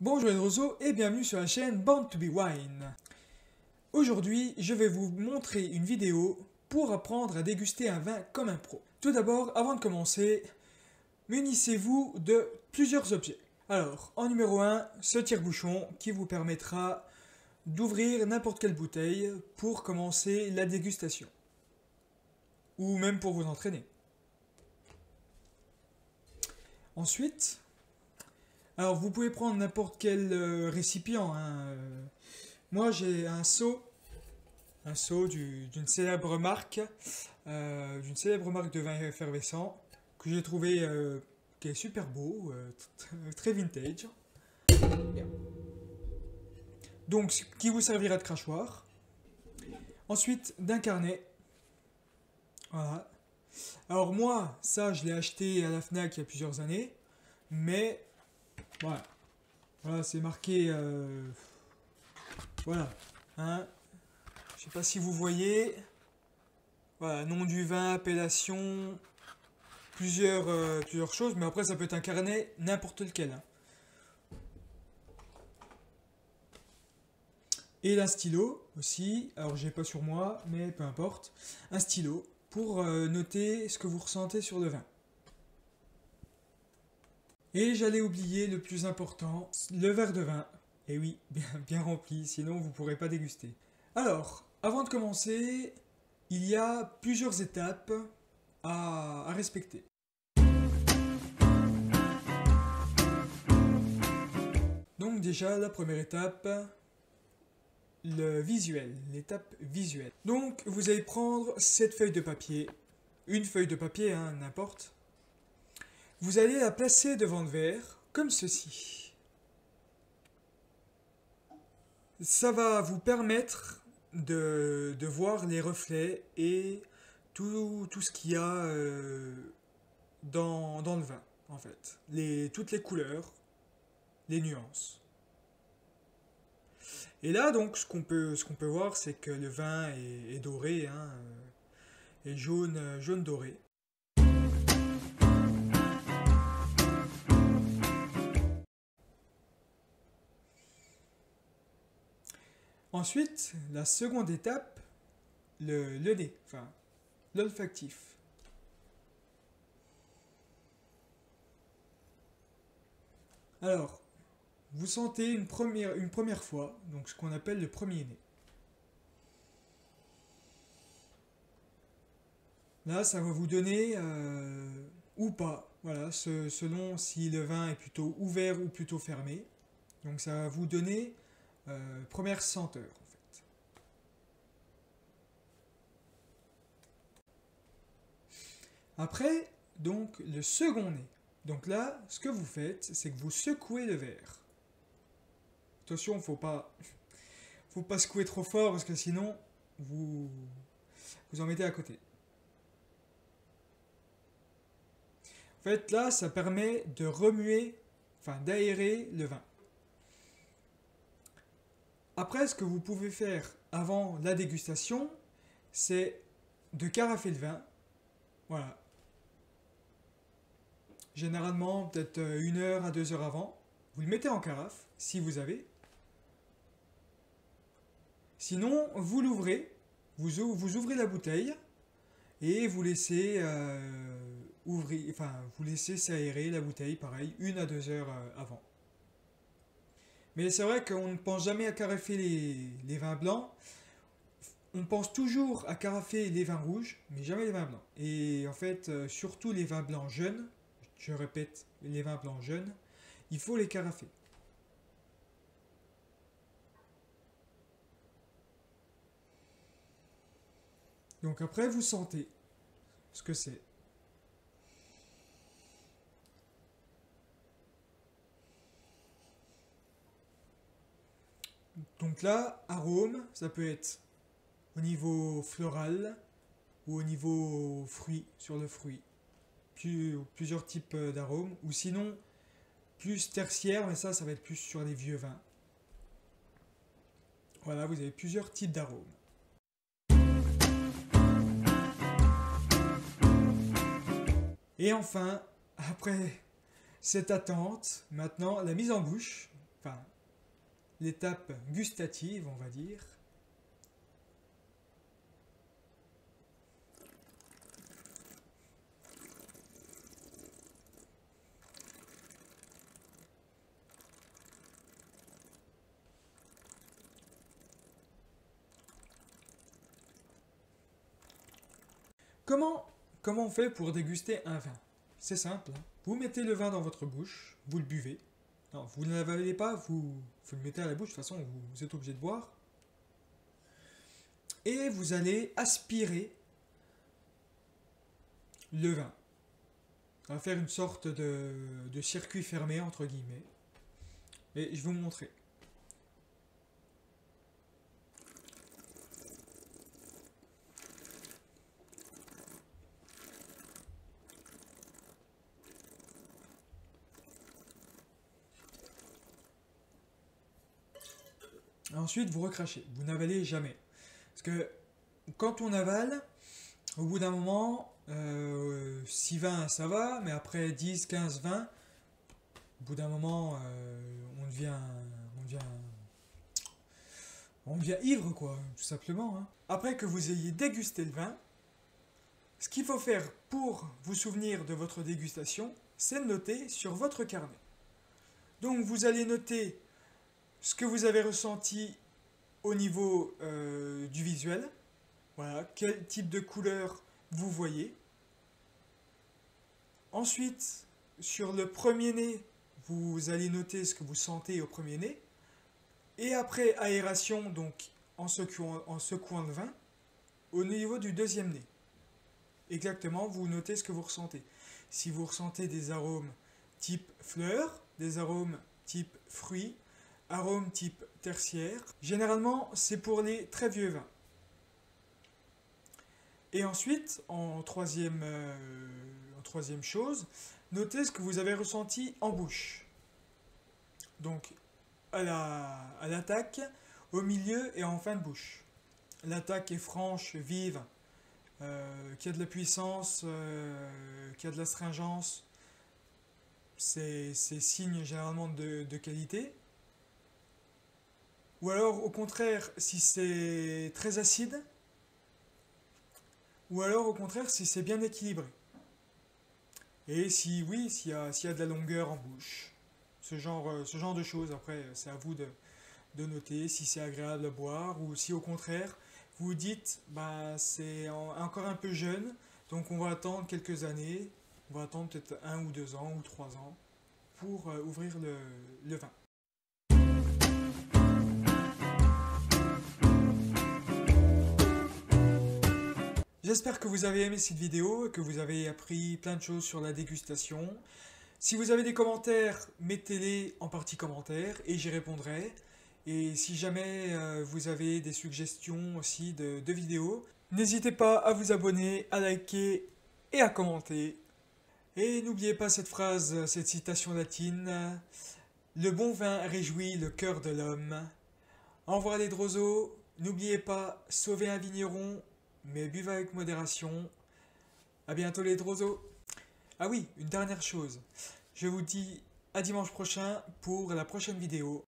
Bonjour les roseaux et bienvenue sur la chaîne Born to be Wine. Aujourd'hui, je vais vous montrer une vidéo pour apprendre à déguster un vin comme un pro. Tout d'abord, avant de commencer, munissez-vous de plusieurs objets. Alors, en numéro 1, ce tire-bouchon qui vous permettra d'ouvrir n'importe quelle bouteille pour commencer la dégustation. Ou même pour vous entraîner. Ensuite, alors vous pouvez prendre n'importe quel récipient. Moi j'ai un seau d'une célèbre marque de vin effervescent que j'ai trouvé qui est super beau, très vintage. Donc qui vous servira de crachoir. Ensuite d'un carnet. Voilà. Alors moi ça je l'ai acheté à la Fnac il y a plusieurs années, mais voilà, c'est marqué. Voilà. Hein. Je sais pas si vous voyez. Voilà, nom du vin, appellation, plusieurs choses, mais après ça peut être un carnet, n'importe lequel. Hein. Et un stylo aussi. Alors j'ai pas sur moi, mais peu importe. Un stylo pour noter ce que vous ressentez sur le vin. Et j'allais oublier le plus important, le verre de vin. Et oui, bien rempli, sinon vous ne pourrez pas déguster. Alors, avant de commencer, il y a plusieurs étapes à respecter. Donc déjà, la première étape, le visuel, l'étape visuelle. Donc, vous allez prendre cette feuille de papier, une feuille de papier, hein, n'importe. Vous allez la placer devant le verre, comme ceci. Ça va vous permettre de voir les reflets et tout ce qu'il y a dans le vin, en fait. Toutes les couleurs, les nuances. Et là, donc, ce qu'on peut voir, c'est que le vin est doré, hein, est jaune doré. Ensuite, la seconde étape, le nez, enfin l'olfactif. Alors, vous sentez une première fois, donc ce qu'on appelle le premier nez. Là, ça va vous donner ou pas, voilà, selon si le vin est plutôt ouvert ou plutôt fermé. Donc ça va vous donner première senteur en fait. Après, donc le second nez. Donc là, ce que vous faites, c'est que vous secouez le verre. Attention, faut pas secouer trop fort parce que sinon vous en mettez à côté. En fait, là, ça permet de remuer, enfin d'aérer le vin. Après, ce que vous pouvez faire avant la dégustation, c'est de carafer le vin. Voilà. Généralement, peut-être 1 heure à 2 heures avant. Vous le mettez en carafe, si vous avez. Sinon, vous l'ouvrez. Vous ouvrez la bouteille et vous laissez vous laissez s'aérer la bouteille, pareil, 1 à 2 heures avant. Mais c'est vrai qu'on ne pense jamais à carafer les vins blancs. On pense toujours à carafer les vins rouges, mais jamais les vins blancs. Et en fait, surtout les vins blancs jeunes, je répète, les vins blancs jeunes, il faut les carafer. Donc après, vous sentez ce que c'est. Donc là, arôme, ça peut être au niveau floral ou au niveau fruit, sur le fruit. Plusieurs types d'arômes. Ou sinon, plus tertiaire, mais ça va être plus sur les vieux vins. Voilà, vous avez plusieurs types d'arômes. Et enfin, après cette attente, maintenant la mise en bouche. enfin, l'étape gustative, on va dire. Comment on fait pour déguster un vin? C'est simple, hein. Vous mettez le vin dans votre bouche, vous le buvez. Non, vous ne l'avalez pas, vous le mettez à la bouche, de toute façon vous êtes obligé de boire. Et vous allez aspirer le vin. On va faire une sorte de circuit fermé, entre guillemets. Et je vais vous montrer. Ensuite, vous recrachez. Vous n'avalez jamais. Parce que quand on avale, au bout d'un moment, 6 20 ça va, mais après 10, 15, 20, au bout d'un moment, on devient ivre, quoi, tout simplement, hein. Après que vous ayez dégusté le vin, ce qu'il faut faire pour vous souvenir de votre dégustation, c'est de noter sur votre carnet. Donc vous allez noter ce que vous avez ressenti au niveau du visuel. Voilà, quel type de couleur vous voyez. Ensuite, sur le premier nez, vous allez noter ce que vous sentez au premier nez. Et après aération, donc en secouant le vin, au niveau du deuxième nez. Exactement, vous notez ce que vous ressentez. Si vous ressentez des arômes type fleurs, des arômes type fruits, arômes type tertiaire, généralement c'est pour les très vieux vins. Et ensuite, en troisième chose, notez ce que vous avez ressenti en bouche. Donc à l'attaque, au milieu et en fin de bouche. L'attaque est franche, vive, qui a de la puissance, qui a de l'astringence. C'est signe généralement de qualité. Ou alors au contraire, si c'est très acide, ou alors au contraire si c'est bien équilibré. Et si oui, s'il y a de la longueur en bouche. Ce genre de choses, après c'est à vous de noter si c'est agréable à boire ou si au contraire vous vous dites bah c'est encore un peu jeune, donc on va attendre quelques années, on va attendre peut-être 1 ou 2 ans ou 3 ans pour ouvrir le vin. J'espère que vous avez aimé cette vidéo et que vous avez appris plein de choses sur la dégustation. Si vous avez des commentaires, mettez-les en partie commentaires et j'y répondrai. Et si jamais vous avez des suggestions aussi de vidéos, n'hésitez pas à vous abonner, à liker et à commenter. Et n'oubliez pas cette phrase, cette citation latine. Le bon vin réjouit le cœur de l'homme. Au revoir les droseaux. N'oubliez pas, sauvez un vigneron, mais buvez avec modération. À bientôt les droseaux. Ah oui, une dernière chose. Je vous dis à dimanche prochain pour la prochaine vidéo.